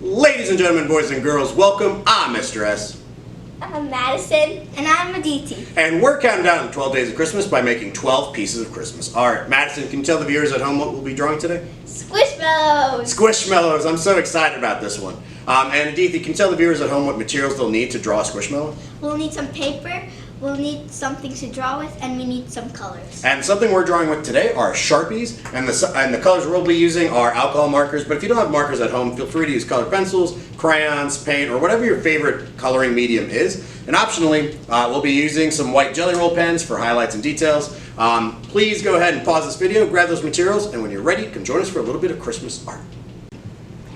Ladies and gentlemen, boys and girls, welcome. I'm Mr. S. I'm Madison. And I'm Adithi. And we're counting down the 12 days of Christmas by making 12 pieces of Christmas. Alright, Madison, can you tell the viewers at home what we'll be drawing today? Squishmallows! Squishmallows. I'm so excited about this one. And Adithi, can you tell the viewers at home what materials they'll need to draw a squishmallow? We'll need some paper, we'll need something to draw with, and we need some colors. And something we're drawing with today are Sharpies, and the colors we'll be using are alcohol markers, but if you don't have markers at home, feel free to use colored pencils, crayons, paint, or whatever your favorite coloring medium is. And optionally, we'll be using some white Jelly Roll pens for highlights and details. Please go ahead and pause this video, grab those materials, and when you're ready, come join us for a little bit of Christmas art.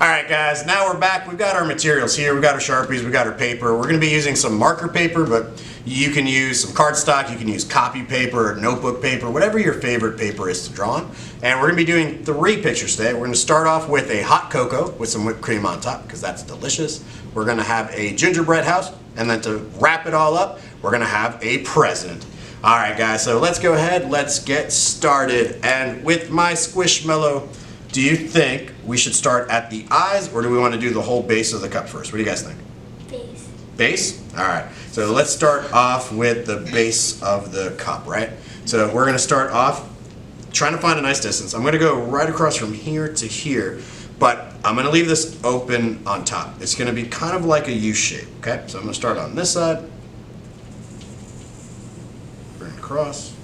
Alright guys, now we're back. We've got our materials here. We've got our Sharpies, we've got our paper. We're going to be using some marker paper, but you can use some cardstock, you can use copy paper, notebook paper, whatever your favorite paper is to draw on. And we're going to be doing 3 pictures today. We're going to start off with a hot cocoa with some whipped cream on top, because that's delicious. We're going to have a gingerbread house, and then to wrap it all up, we're going to have a present. Alright guys, so let's go ahead, let's get started. And with my Squishmallow, do you think we should start at the eyes, or do we want to do the whole base of the cup first? What do you guys think? Base. Base? Alright, so let's start off with the base of the cup, right? So we're going to start off trying to find a nice distance. I'm going to go right across from here to here, but I'm going to leave this open on top. It's going to be kind of like a U shape, okay? So I'm going to start on this side, bring it across,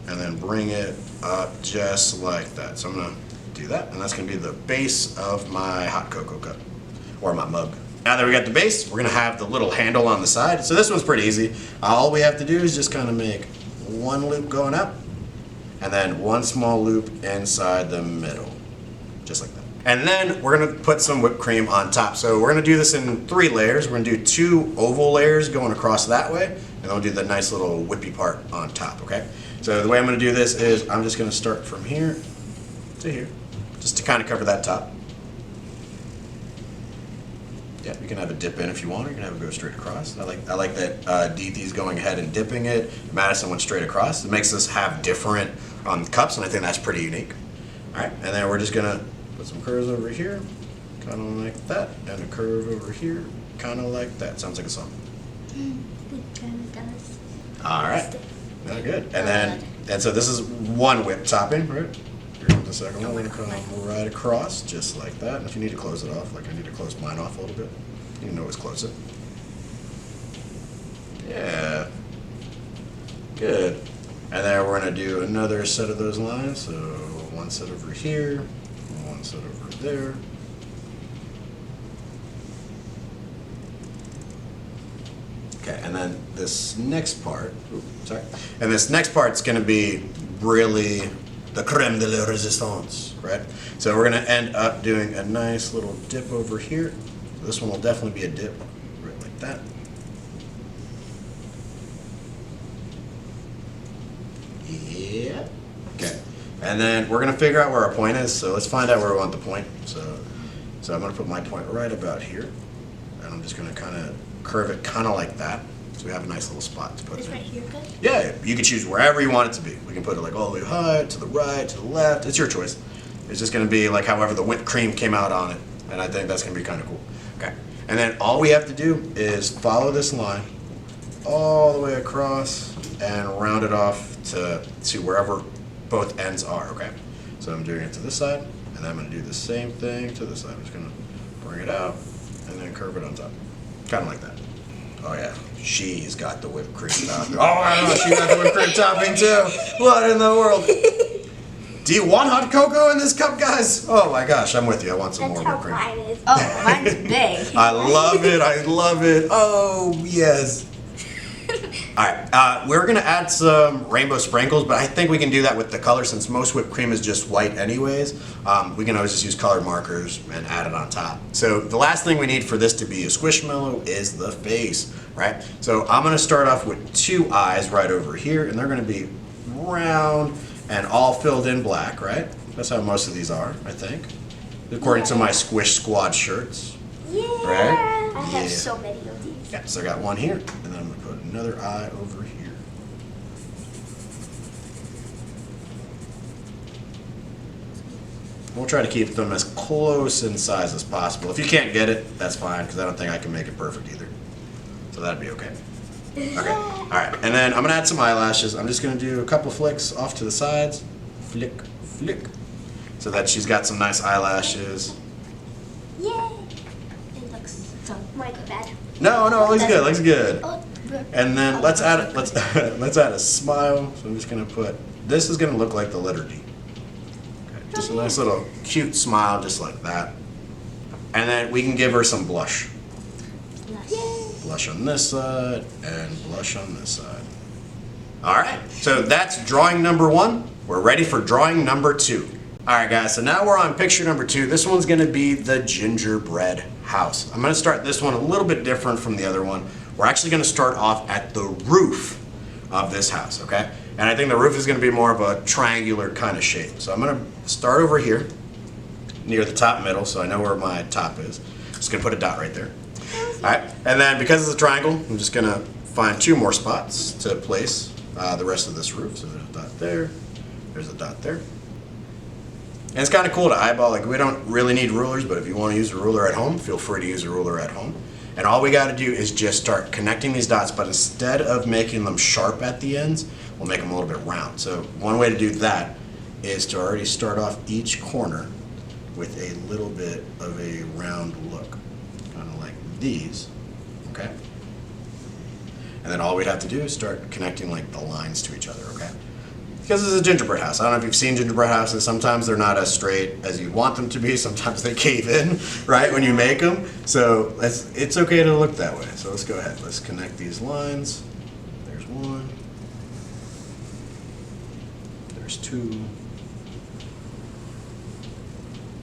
and then bring it up just like that. So I'm going to do that, and that's going to be the base of my hot cocoa cup, or my mug. Now that we got the base, we're going to have the little handle on the side. So this one's pretty easy. All we have to do is just kind of make one loop going up, and then one small loop inside the middle, just like that. And then we're going to put some whipped cream on top. So we're going to do this in 3 layers. We're going to do 2 oval layers going across that way, and then we'll do the nice little whippy part on top, okay? So the way I'm going to do this is I'm just going to start from here to here, just to kind of cover that top. Yeah, you can have a dip in if you want, or you can have it go straight across. I like that Adithi's going ahead and dipping it. Madison went straight across. It makes us have different cups, and I think that's pretty unique. All right, and then we're just going to put some curves over here, kind of like that, and a curve over here, kind of like that. Sounds like a song. It kind of does. All right. Very good. And so this is one whip topping, right? Here comes the second one. We're going to come right across, just like that. And if you need to close it off, like I need to close mine off a little bit, you can always close it. Yeah. Good. And then we're going to do another set of those lines. So one set over here, one set over there. Okay, and then this next part, and this next part's going to be really the creme de la resistance, right? So we're going to end up doing a nice little dip over here. This one will definitely be a dip, right like that. Yeah. Okay, and then we're going to figure out where our point is. So let's find out where we want the point. So I'm going to put my point right about here, and I'm just going to kind of curve it kind of like that, so we have a nice little spot to put it in. Right here good? Yeah, you can choose wherever you want it to be. We can put it like all the way high, to the right, to the left. It's your choice. It's just going to be like however the whipped cream came out on it, and I think that's going to be kind of cool. Okay, and then all we have to do is follow this line all the way across and round it off to wherever both ends are, okay? So I'm doing it to this side, and then I'm going to do the same thing to this side. I'm just going to bring it out and then curve it on top. Kind of like that. Oh yeah, she's got the whipped cream topping. Oh, she got the whipped cream topping too. What in the world? Do you want hot cocoa in this cup, guys? Oh my gosh, I'm with you. I want some more whipped cream. That's how mine is. Oh, mine's big. I love it. I love it. Oh yes. All right, we're gonna add some rainbow sprinkles, but I think we can do that with the color since most whipped cream is just white anyways. We can always just use colored markers and add it on top. So the last thing we need for this to be a squishmallow is the face, right? So I'm gonna start off with 2 eyes right over here, and they're gonna be round and all filled in black, right? That's how most of these are, I think, according to my Squish Squad shirts. Yeah. Right? I have so many of these. Yeah, so I got one here, and then I'm gonna put another eye over here. We'll try to keep them as close in size as possible. If you can't get it, that's fine, because I don't think I can make it perfect either. So that'd be okay. Okay, all right, and then I'm gonna add some eyelashes. I'm just gonna do a couple flicks off to the sides. Flick, flick. So that she's got some nice eyelashes. Yay! It looks so bad. No, it looks good, looks good. Oh, And then let's add a smile. So I'm just gonna put, this is gonna look like the letter D. Okay, just a nice little cute smile, just like that. And then we can give her some blush. Blush on this side and blush on this side. All right, so that's drawing number 1. We're ready for drawing number 2. All right, guys, so now we're on picture number 2. This one's gonna be the gingerbread house. I'm gonna start this one a little bit different from the other one. We're actually gonna start off at the roof of this house, okay? And I think the roof is gonna be more of a triangular kind of shape. So I'm gonna start over here near the top middle, so I know where my top is. Just gonna put a dot right there. All right, and then because it's a triangle, I'm just gonna find 2 more spots to place the rest of this roof. So there's a dot there, there's a dot there. And it's kind of cool to eyeball, like we don't really need rulers, but if you want to use a ruler at home, feel free to use a ruler at home. And all we got to do is just start connecting these dots, but instead of making them sharp at the ends, we'll make them a little bit round. So one way to do that is to already start off each corner with a little bit of a round look, kind of like these, okay? And then all we'd have to do is start connecting like the lines to each other, okay? Because this is a gingerbread house. I don't know if you've seen gingerbread houses. Sometimes they're not as straight as you want them to be. Sometimes they cave in, right, when you make them. So it's okay to look that way. So let's go ahead. Let's connect these lines. There's 1. There's 2.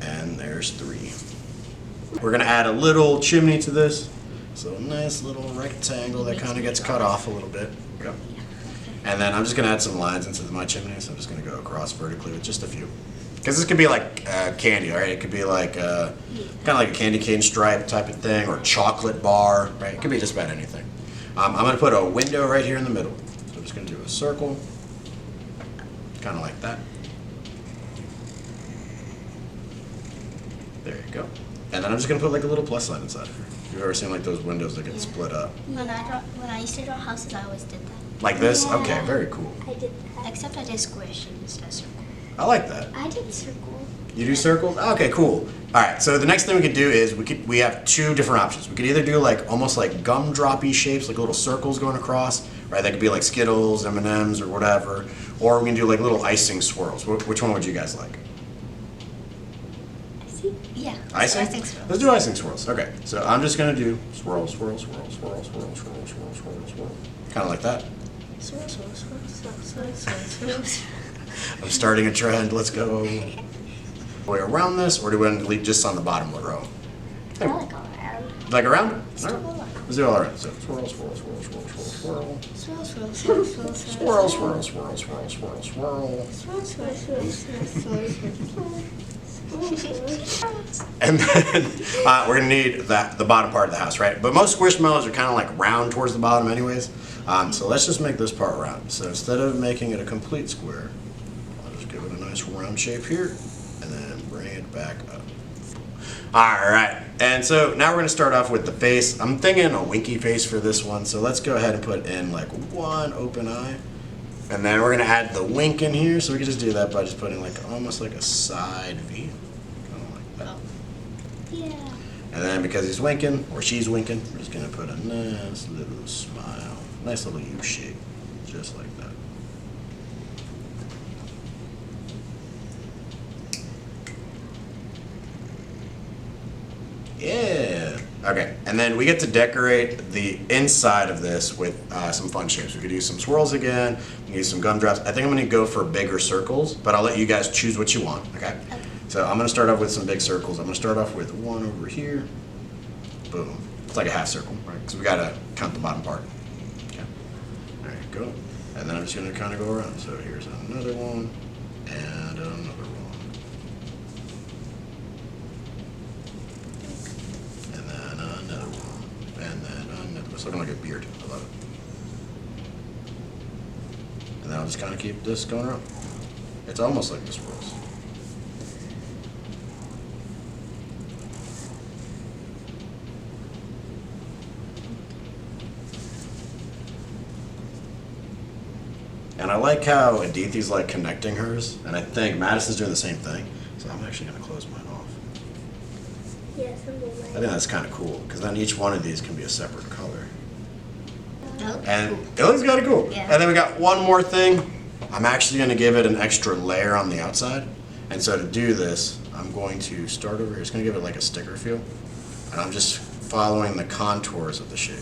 And there's 3. We're going to add a little chimney to this. So a nice little rectangle that kind of gets cut off a little bit. Go. And then I'm just going to add some lines into my chimney, so I'm just going to go across vertically with just a few. Because this could be like candy, right? It could be like kind of like a candy cane stripe type of thing, or chocolate bar, right? It could be just about anything. I'm going to put a window right here in the middle. So I'm just going to do a circle, kind of like that. There you go. And then I'm just going to put like a little plus sign inside of it. You've ever seen like those windows that get split up? When I used to draw houses, I always did that. Like this? Yeah. Okay, very cool. I did that. Except I did squish instead of circle. I like that. I did circle. You do circles? Okay, cool. All right, so the next thing we could do is we have 2 different options. We could either do like almost like gumdroppy shapes, like little circles going across, right? That could be like Skittles, M&Ms, or whatever. Or we can do like little icing swirls. Which one would you guys like? Yeah. Icing? Icing swirls. Let's do icing swirls. Okay, so I'm just gonna do swirl, swirl, swirl, swirl, swirl, swirl, swirl, swirl, swirl. Kind of like that. Swirl, swirl, swirl, swirl, swirl, swirl, swirl. I'm starting a trend. Let's go. Way around this, or do we want to leave just on the bottom row? I like all around. Like around? Let's do all around. Let's do all around. So swirl, swirl, swirl, swirl, swirl, swirl. Swirl, swirl, swirl, swirl, Swirl, swirl, swirl, swirl, swirl, swirl. Swirl, swirl, swirl, swirl, swirl, And then we're gonna need the bottom part of the house, right? But most squishmallows are kind of like round towards the bottom anyways. So let's just make this part round. So instead of making it a complete square, I'll just give it a nice round shape here and then bring it back up. All right, and so now we're gonna start off with the face. I'm thinking a winky face for this one. So let's go ahead and put in like 1 open eye. And then we're gonna add the wink in here. So we can just do that by just putting like almost like a side V. Kind of like that. Yeah. And then because he's winking, or she's winking, we're just gonna put a nice little smile. Nice little U shape, just like that. Yeah. Okay, and then we get to decorate the inside of this with some fun shapes. We could use some swirls again, we can use some gumdrops. I think I'm gonna go for bigger circles, but I'll let you guys choose what you want, okay? So I'm gonna start off with some big circles. I'm gonna start off with 1 over here. Boom. It's like a half circle, right? Because we gotta count the bottom part. Okay. There you go. And then I'm just gonna kind of go around. So here's another one, and another one. And then another one. And then another one. It's looking like a beard. I love it. And then I'll just kind of keep this going around. It's almost like the swirls. And I like how Adithi's like connecting hers, and I think Madison's doing the same thing. So I'm actually gonna close mine off. Yes, I think that's kind of cool, because then each one of these can be a separate color. And it looks kind of cool. Yeah. And then we got one more thing. I'm actually gonna give it an extra layer on the outside. And so to do this, I'm going to start over here. It's gonna give it like a sticker feel. And I'm just following the contours of the shape.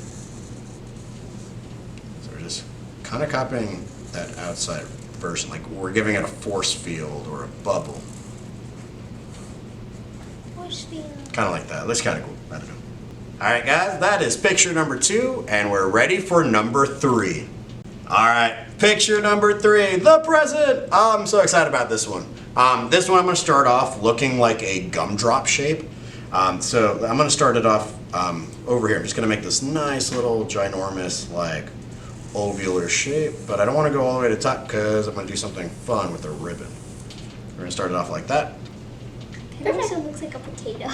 So we're just kind of copying that outside version, like we're giving it a force field or a bubble. Force field. Kind of like that. Looks kind of cool. I don't know. All right, guys, that is picture number 2, and we're ready for number 3. All right, picture number 3, the present. I'm so excited about this one. This one I'm going to start off looking like a gumdrop shape. So I'm going to start it off over here. I'm just going to make this nice little ginormous like ovular shape, but I don't want to go all the way to the top because I'm going to do something fun with a ribbon. We're going to start it off like that. It also looks like a potato.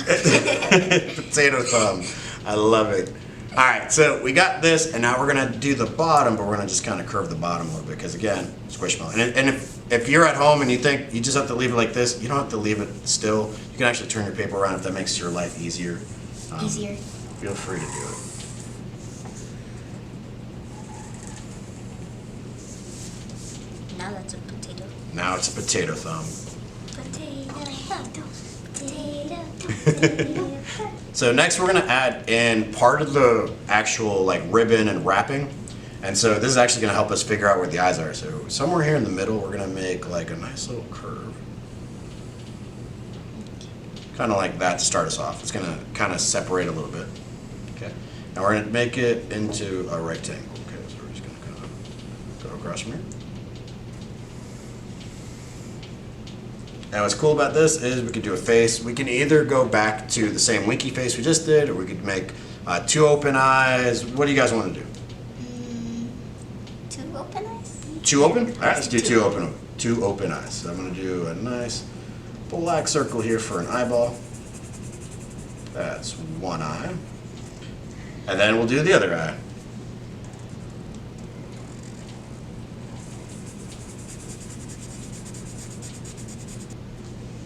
Potato thumb. I love it. All right, so we got this, and now we're going to do the bottom, but we're going to just kind of curve the bottom a little bit because, again, Squishmallow. And if you're at home and you think you just have to leave it like this, you don't have to leave it still. You can actually turn your paper around if that makes your life easier. Easier. Feel free to do it. Now that's a potato. Now it's a potato thumb. Potato. So next we're going to add in part of the actual like ribbon and wrapping. And so this is actually going to help us figure out where the eyes are. So somewhere here in the middle we're going to make like a nice little curve. Kind of like that to start us off. It's going to kind of separate a little bit. Okay. Now we're going to make it into a rectangle. Okay, so we're just going to kind of go across from here. Now what's cool about this is we could do a face. We can either go back to the same winky face we just did, or we could make 2 open eyes. What do you guys want to do? 2 open eyes? 2 open? All right, let's do 2 open. 2 open eyes. So I'm going to do a nice black circle here for an eyeball. That's 1 eye. And then we'll do the other eye.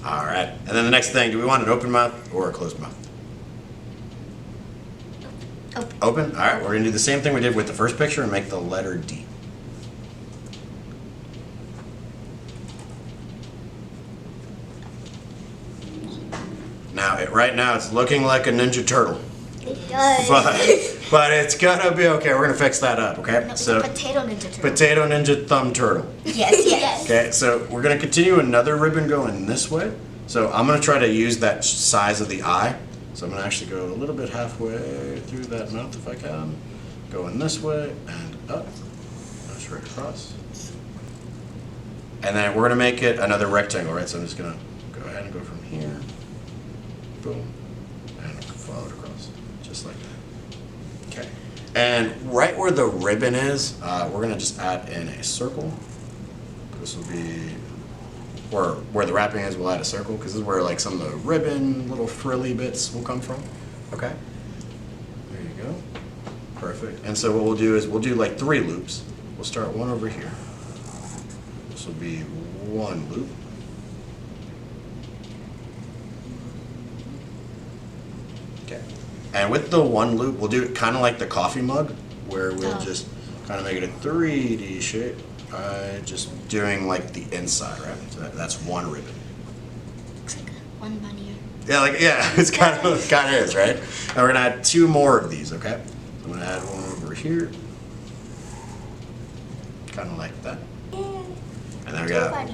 All right, and then the next thing, do we want an open mouth or a closed mouth? Open. Open? All right, we're gonna do the same thing we did with the first picture and make the letter D. Now, right now it's looking like a Ninja Turtle. It does. But it's gonna be okay, we're gonna fix that up, okay? No, it's a potato ninja turtle. Potato Ninja Thumb Turtle. Yes, yes. Okay, so we're going to continue another ribbon going this way. So I'm going to try to use that size of the eye. So I'm going to actually go a little bit halfway through that mouth if I can. Going this way and up. Straight across. And then we're going to make it another rectangle, right? So I'm just going to go ahead and go from here. Boom. And follow it across. Just like that. Okay. And right where the ribbon is, we're going to just add in a circle. This will be, or where the wrapping is, we'll add a circle, because this is where like some of the ribbon, little frilly bits will come from. Okay? There you go. Perfect. And so what we'll do is we'll do like 3 loops. We'll start one over here. This will be 1 loop. Okay. And with the 1 loop, we'll do it kind of like the coffee mug, where we'll just kind of make it a 3D shape by just doing like the inside, right? So that's 1 ribbon. Looks like 1 bunny. Yeah, it's kind of is, right? And we're gonna add 2 more of these, okay? I'm gonna add 1 over here, kind of like that. And then we got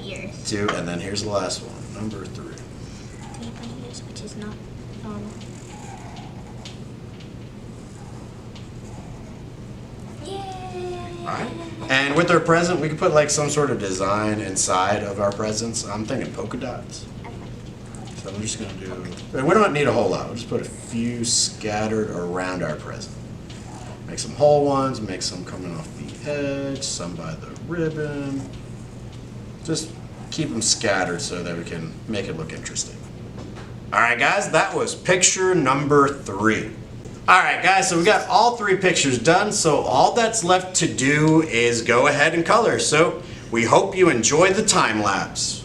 2, and then here's the last one, number 3. 3 bunny ears, which is not normal. Alright. And with our present, we could put like some sort of design inside of our presents. I'm thinking polka dots. So I'm just going to do, we don't need a whole lot. We'll just put a few scattered around our present. Make some whole ones, make some coming off the edge, some by the ribbon. Just keep them scattered so that we can make it look interesting. Alright guys, that was picture number 3. Alright guys, so we got all 3 pictures done, so all that's left to do is go ahead and color. So We hope you enjoyed the time lapse.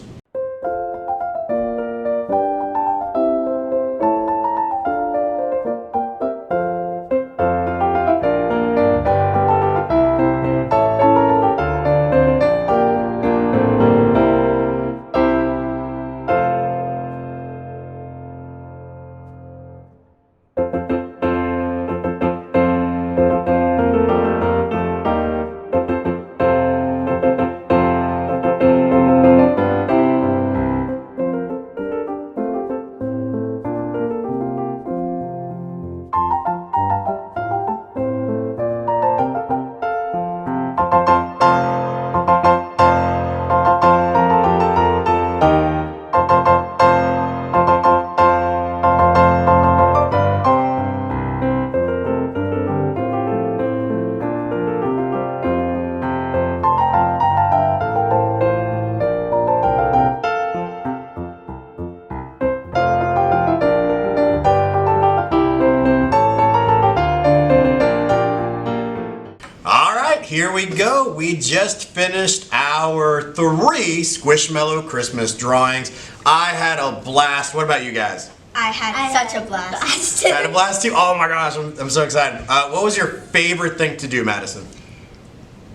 Here we go. We just finished our 3 Squishmallow Christmas drawings. I had a blast. What about you guys? I had such a blast. Had a blast too? Oh my gosh, I'm so excited. What was your favorite thing to do, Madison?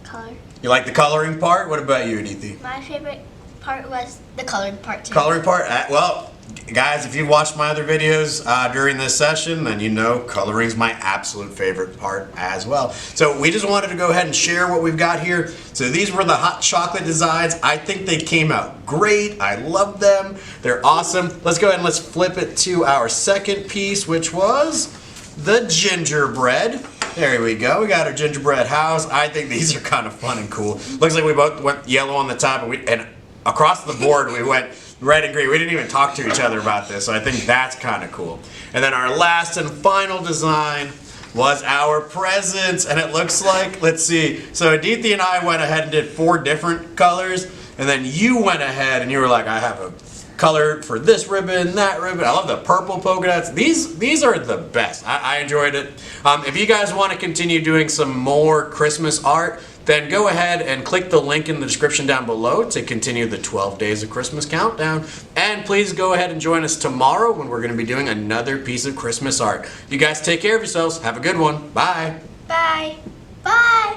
Color. You like the coloring part? What about you, Adithi? My favorite part was the coloring part too. Coloring part? Well, guys, if you've watched my other videos during this session, then you know coloring's my absolute favorite part as well. So we just wanted to go ahead and share what we've got here. So these were the hot chocolate designs. I think they came out great. I love them. They're awesome. Let's go ahead and let's flip it to our second piece, which was the gingerbread. There we go. We got our gingerbread house. I think these are kind of fun and cool. Looks like we both went yellow on the top, and across the board we went red and green. We didn't even talk to each other about this, so I think that's kind of cool. And then our last and final design was our presents, and it looks like, let's see, so Adithi and I went ahead and did 4 different colors, and then you went ahead and you were like, I have a color for this ribbon, that ribbon. I love the purple polka dots. These are the best. I enjoyed it. If you guys want to continue doing some more Christmas art, then go ahead and click the link in the description down below to continue the 12 days of Christmas countdown. And please go ahead and join us tomorrow when we're going to be doing another piece of Christmas art. You guys take care of yourselves. Have a good one. Bye. Bye. Bye.